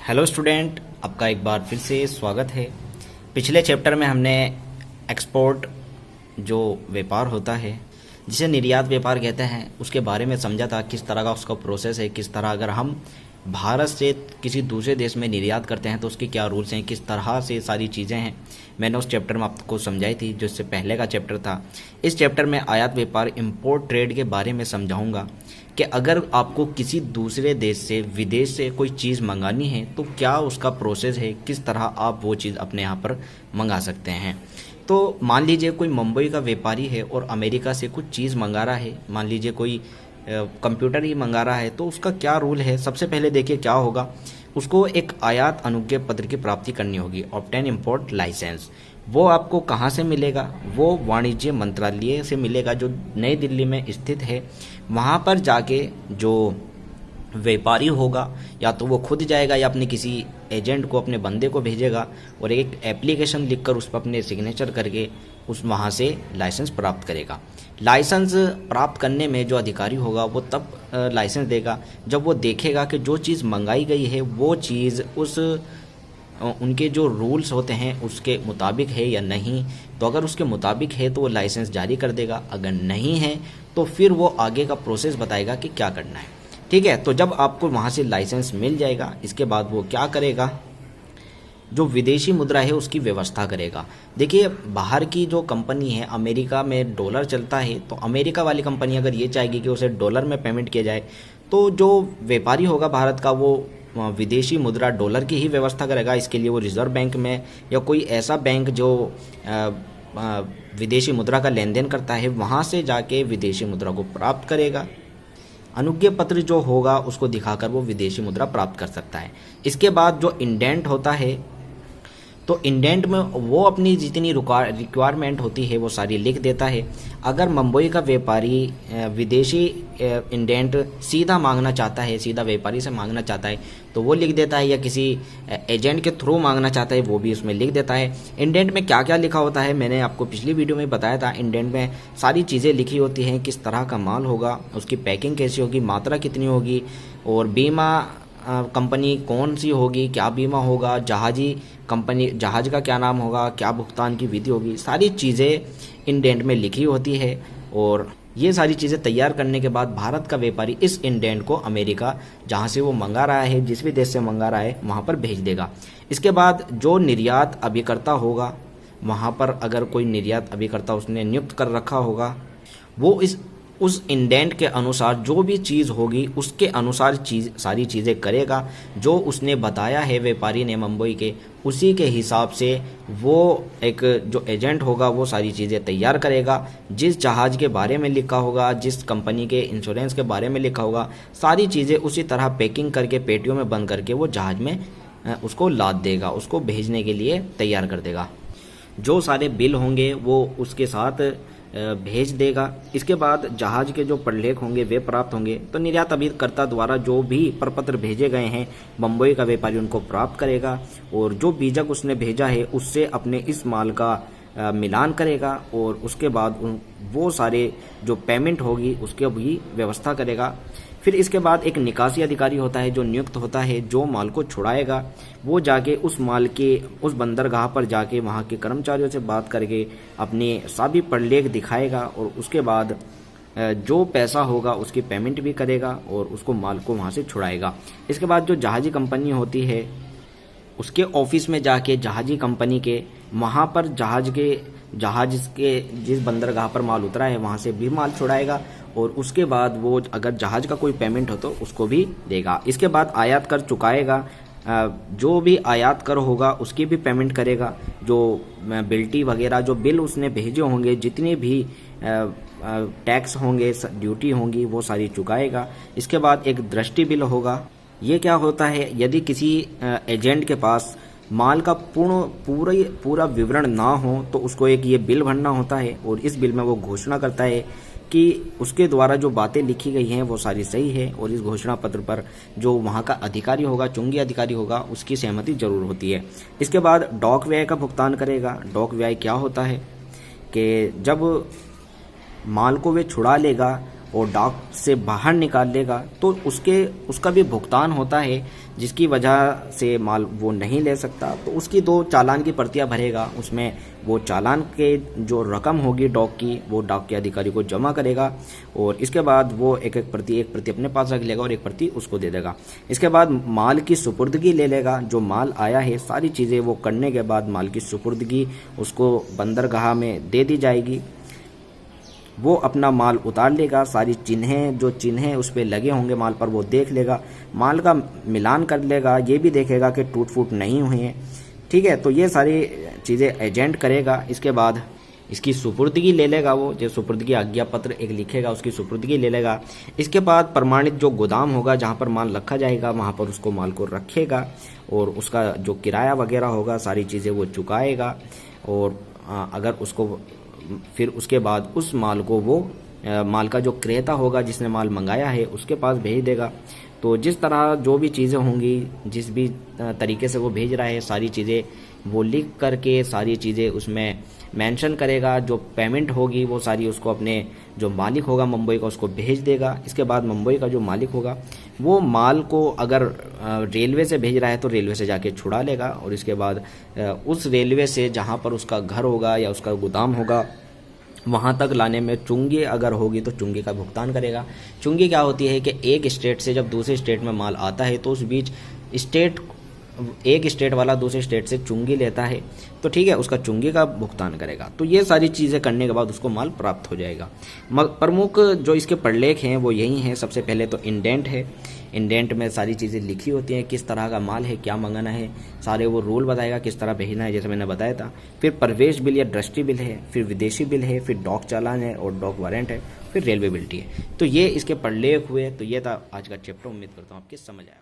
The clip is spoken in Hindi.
हेलो स्टूडेंट, आपका एक बार फिर से स्वागत है। पिछले चैप्टर में हमने एक्सपोर्ट जो व्यापार होता है, जिसे निर्यात व्यापार कहते हैं, उसके बारे में समझा था। किस तरह का उसका प्रोसेस है, किस तरह अगर हम भारत से किसी दूसरे देश में निर्यात करते हैं तो उसके क्या रूल्स हैं, किस तरह से सारी चीज़ें हैं, मैंने उस चैप्टर में आपको समझाई थी जो इससे पहले का चैप्टर था। इस चैप्टर में आयात व्यापार इम्पोर्ट ट्रेड के बारे में समझाऊंगा कि अगर आपको किसी दूसरे देश से, विदेश से कोई चीज़ मंगानी है तो क्या उसका प्रोसेस है, किस तरह आप वो चीज़ अपने यहाँ पर मंगा सकते हैं। तो मान लीजिए कोई मुंबई का व्यापारी है और अमेरिका से कुछ चीज़ मंगा रहा है, मान लीजिए कोई कंप्यूटर ही मंगा रहा है, तो उसका क्या रूल है। सबसे पहले देखिए क्या होगा, उसको एक आयात अनुज्ञा पत्र की प्राप्ति करनी होगी, ऑब्टेन इंपोर्ट लाइसेंस। वो आपको कहाँ से मिलेगा? वो वाणिज्य मंत्रालय से मिलेगा जो नई दिल्ली में स्थित है। वहाँ पर जाके जो व्यापारी होगा, या तो वो खुद जाएगा या अपने किसी एजेंट को, अपने बंदे को भेजेगा और एक एप्लीकेशन लिखकर उस पर अपने सिग्नेचर करके उस वहाँ से लाइसेंस प्राप्त करेगा। लाइसेंस प्राप्त करने में जो अधिकारी होगा वो तब लाइसेंस देगा जब वो देखेगा कि जो चीज़ मंगाई गई है वो चीज़ उस उनके जो रूल्स होते हैं उसके मुताबिक है या नहीं। तो अगर उसके मुताबिक है तो वो लाइसेंस जारी कर देगा, अगर नहीं है तो फिर वो आगे का प्रोसेस बताएगा कि क्या करना है। ठीक है, तो जब आपको वहाँ से लाइसेंस मिल जाएगा, इसके बाद वो क्या करेगा, जो विदेशी मुद्रा है उसकी व्यवस्था करेगा। देखिए, बाहर की जो कंपनी है, अमेरिका में डॉलर चलता है, तो अमेरिका वाली कंपनी अगर ये चाहेगी कि उसे डॉलर में पेमेंट किया जाए तो जो व्यापारी होगा भारत का, वो विदेशी मुद्रा डॉलर की ही व्यवस्था करेगा। इसके लिए वो रिजर्व बैंक में या कोई ऐसा बैंक जो विदेशी मुद्रा का लेन देन करता है, वहाँ से जाके विदेशी मुद्रा को प्राप्त करेगा। अनुज्ञा पत्र जो होगा उसको दिखाकर वो विदेशी मुद्रा प्राप्त कर सकता है। इसके बाद जो इंडेंट होता है, तो इंडेंट में वो अपनी जितनी रिक्वायरमेंट होती है वो सारी लिख देता है। अगर मुंबई का व्यापारी विदेशी इंडेंट सीधा मांगना चाहता है, सीधा व्यापारी से मांगना चाहता है तो वो लिख देता है, या किसी एजेंट के थ्रू मांगना चाहता है वो भी उसमें लिख देता है। इंडेंट में क्या क्या लिखा होता है मैंने आपको पिछली वीडियो में बताया था। इंडेंट में सारी चीज़ें लिखी होती हैं, किस तरह का माल होगा, उसकी पैकिंग कैसी होगी, मात्रा कितनी होगी, और बीमा कंपनी कौन सी होगी, क्या बीमा होगा, जहाजी कंपनी, जहाज का क्या नाम होगा, क्या भुगतान की विधि होगी, सारी चीज़ें इंडेंट में लिखी होती है। और ये सारी चीज़ें तैयार करने के बाद भारत का व्यापारी इस इंडेंट को अमेरिका, जहाँ से वो मंगा रहा है, जिस भी देश से मंगा रहा है, वहाँ पर भेज देगा। इसके बाद जो निर्यात अभिकर्ता होगा, वहाँ पर अगर कोई निर्यात अभिकर्ता उसने नियुक्त कर रखा होगा, वो उस इंडेंट के अनुसार जो भी चीज़ होगी उसके अनुसार सारी चीज़ें करेगा। जो उसने बताया है व्यापारी ने मुंबई के, उसी के हिसाब से वो एक जो एजेंट होगा वो सारी चीज़ें तैयार करेगा। जिस जहाज़ के बारे में लिखा होगा, जिस कंपनी के इंश्योरेंस के बारे में लिखा होगा, सारी चीज़ें उसी तरह पैकिंग करके पेटियों में बंद करके वो जहाज़ में उसको लाद देगा, उसको भेजने के लिए तैयार कर देगा। जो सारे बिल होंगे वो उसके साथ भेज देगा। इसके बाद जहाज के जो प्रलेख होंगे वे प्राप्त होंगे, तो निर्यात अभिकर्ता द्वारा जो भी प्रपत्र भेजे गए हैं मुंबई का व्यापारी उनको प्राप्त करेगा, और जो बीजक उसने भेजा है उससे अपने इस माल का मिलान करेगा, और उसके बाद वो सारे जो पेमेंट होगी उसके भी व्यवस्था करेगा। फिर इसके बाद एक निकासी अधिकारी होता है जो नियुक्त होता है, जो माल को छुड़ाएगा। वो जाके उस माल के उस बंदरगाह पर जाके वहाँ के कर्मचारियों से बात करके अपने सभी प्रलेख दिखाएगा, और उसके बाद जो पैसा होगा उसकी पेमेंट भी करेगा और उसको माल को वहाँ से छुड़ाएगा। इसके बाद जो जहाजी कंपनी होती है उसके ऑफिस में जाके जहाजी कंपनी के वहाँ पर जहाज के जिस बंदरगाह पर माल उतरा है वहाँ से भी माल छुड़ाएगा, और उसके बाद वो अगर जहाज का कोई पेमेंट हो तो उसको भी देगा। इसके बाद आयात कर चुकाएगा, जो भी आयात कर होगा उसकी भी पेमेंट करेगा। जो बिल्टी वगैरह जो बिल उसने भेजे होंगे, जितने भी टैक्स होंगे, ड्यूटी होंगी, वो सारी चुकाएगा। इसके बाद एक दृष्टि बिल होगा। ये क्या होता है, यदि किसी एजेंट के पास माल का पूरा विवरण ना हो तो उसको एक ये बिल भरना होता है, और इस बिल में वो घोषणा करता है कि उसके द्वारा जो बातें लिखी गई हैं वो सारी सही है, और इस घोषणा पत्र पर जो वहाँ का अधिकारी होगा, चुंगी अधिकारी होगा, उसकी सहमति जरूर होती है। इसके बाद डॉक व्यय का भुगतान करेगा। डॉक व्यय क्या होता है कि जब माल को वे छुड़ा लेगा और डाक से बाहर निकाल लेगा तो उसका भी भुगतान होता है, जिसकी वजह से माल वो नहीं ले सकता। तो उसकी 2 चालान की प्रतियां भरेगा, उसमें वो चालान के जो रकम होगी डॉक की वो डाक के अधिकारी को जमा करेगा और इसके बाद वो एक प्रति अपने पास रख लेगा और एक प्रति उसको दे देगा। इसके बाद माल की सुपुर्दगी ले लेगा, जो माल आया है सारी चीज़ें वो करने के बाद माल की सुपुर्दगी उसको बंदरगाह में दे दी जाएगी। वो अपना माल उतार लेगा, सारी चिन्हें उस पर लगे होंगे माल पर वो देख लेगा, माल का मिलान कर लेगा, ये भी देखेगा कि टूट फूट नहीं हुई है। ठीक है, तो ये सारी चीज़ें एजेंट करेगा। इसके बाद इसकी सुपुर्दगी ले लेगा, वो जो सुपुर्दगी आज्ञा पत्र एक लिखेगा उसकी सुपुर्दगी ले लेगा। इसके बाद प्रमाणित जो गोदाम होगा जहाँ पर माल रखा जाएगा वहाँ पर उसको माल को रखेगा और उसका जो किराया वगैरह होगा सारी चीज़ें वो चुकाएगा और अगर उसको फिर उसके बाद उस माल को वो माल का जो क्रेता होगा जिसने माल मंगाया है उसके पास भेज देगा। तो जिस तरह जो भी चीज़ें होंगी, जिस भी तरीके से वो भेज रहा है सारी चीज़ें वो लिख करके सारी चीज़ें उसमें मेंशन करेगा। जो पेमेंट होगी वो सारी उसको अपने जो मालिक होगा मुंबई का उसको भेज देगा। इसके बाद मुंबई का जो मालिक होगा वो माल को अगर रेलवे से भेज रहा है तो रेलवे से जाके छुड़ा लेगा और इसके बाद उस रेलवे से जहाँ पर उसका घर होगा या उसका गोदाम होगा वहाँ तक लाने में चुंगी अगर होगी तो चुंगी का भुगतान करेगा। चुंगी क्या होती है कि एक स्टेट से जब दूसरे स्टेट में माल आता है तो उस बीच एक स्टेट वाला दूसरे स्टेट से चुंगी लेता है, तो ठीक है उसका चुंगी का भुगतान करेगा। तो ये सारी चीज़ें करने के बाद उसको माल प्राप्त हो जाएगा। प्रमुख जो इसके प्रलेख हैं वो यही हैं। सबसे पहले तो इंडेंट है, इंडेंट में सारी चीज़ें लिखी होती हैं, किस तरह का माल है, क्या मंगाना है, सारे वो रूल बताएगा किस तरह भेजना है जैसे मैंने बताया था। फिर प्रवेश बिल या दृष्टि बिल है, फिर विदेशी बिल है, फिर डॉक चालान है और डॉक वारंट है, फिर रेलवे बिल्टी है। तो ये इसके प्रलेख हुए। तो ये था आज का चैप्टर, उम्मीद करता हूँ आपकी समझ आया।